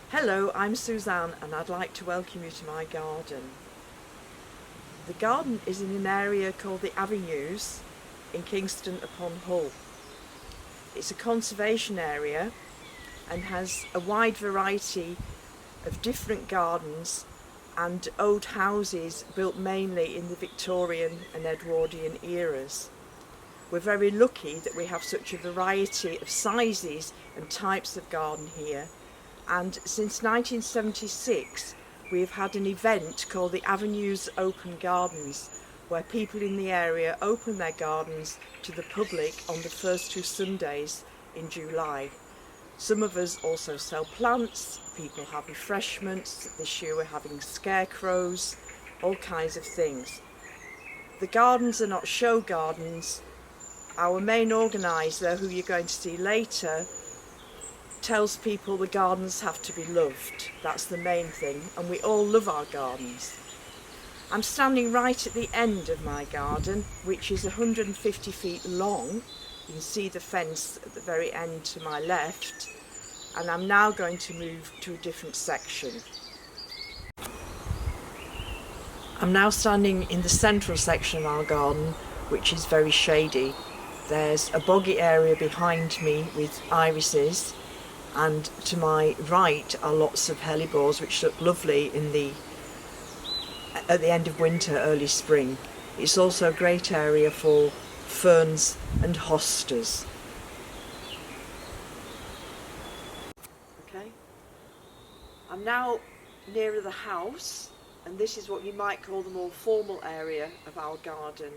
Hello, I'm Suzanne and I'd like to welcome you to my garden. The garden is in an area called the Avenues in Kingston upon Hull. It's a conservation area and has a wide variety of different gardens and old houses built mainly in the Victorian and Edwardian eras. We're very lucky that we have such a variety of sizes and types of garden here. And since 1976 we've had an event called the Avenues Open Gardens, where people in the area open their gardens to the public on the first two Sundays in July. Some of us also sell plants, people have refreshments. This year we're having scarecrows, all kinds of things. The gardens are not show gardens. Our main organiser, who you're going to see later, tells people the gardens have to be loved. That's the main thing, and we all love our gardens. I'm standing right at the end of my garden, which is 150 feet long. You can see the fence at the very end to my left, and I'm now going to move to a different section. I'm now standing in the central section of our garden, which is very shady. There's a boggy area behind me with irises, and to my right are lots of hellebores which look lovely at the end of winter, early spring. It's also a great area for ferns and hostas. Okay, I'm now nearer the house, and this is what you might call the more formal area of our garden.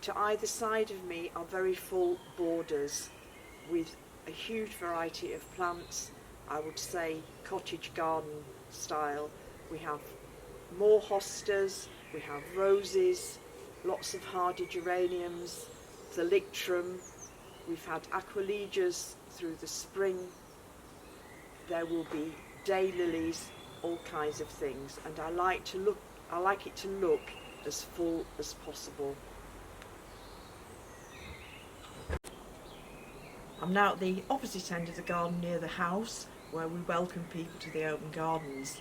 To either side of me are very full borders with a huge variety of plants. I would say cottage garden style. We have more hostas, we have roses, lots of hardy geraniums, thalictrum, we've had aquiledias through the spring. There will be daylilies, all kinds of things, and I like it to look as full as possible. I'm now at the opposite end of the garden near the house, where we welcome people to the open gardens.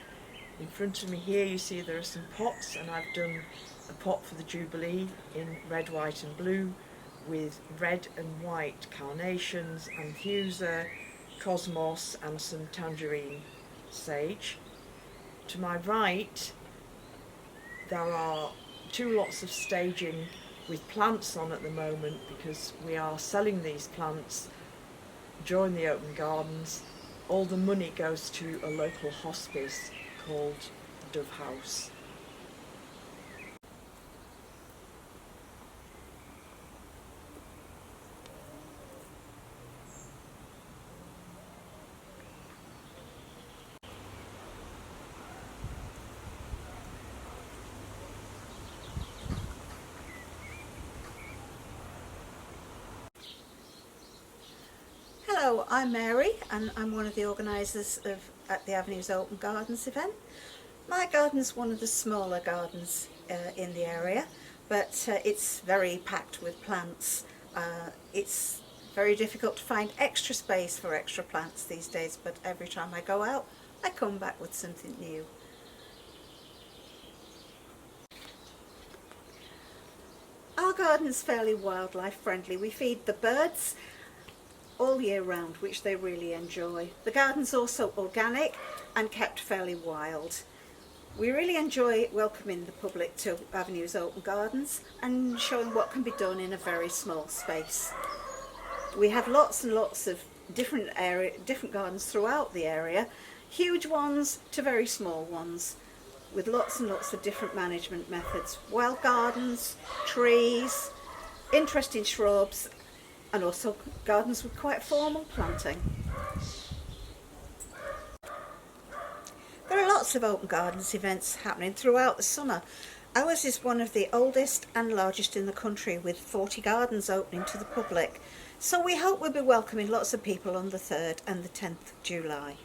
In front of me here you see there are some pots, and I've done a pot for the Jubilee in red, white and blue with red and white carnations, anthusa, cosmos and some tangerine sage. To my right there are two lots of staging with plants on at the moment, because we are selling these plants during the open gardens. All the money goes to a local hospice called Dove House. Hello, I'm Mary and I'm one of the organisers at the Avenues Open Gardens event. My garden is one of the smaller gardens in the area, but it's very packed with plants. It's very difficult to find extra space for extra plants these days, but every time I go out I come back with something new. Our garden's fairly wildlife friendly. We feed the birds all year round, which they really enjoy. The garden's also organic and kept fairly wild. We really enjoy welcoming the public to Avenues Open Gardens and showing what can be done in a very small space. We have lots and lots of different gardens throughout the area, huge ones to very small ones, with lots and lots of different management methods. Wild gardens, trees, interesting shrubs, and also gardens with quite formal planting. There are lots of open gardens events happening throughout the summer. Ours is one of the oldest and largest in the country, with 40 gardens opening to the public. So we hope we'll be welcoming lots of people on the 3rd and the 10th of July.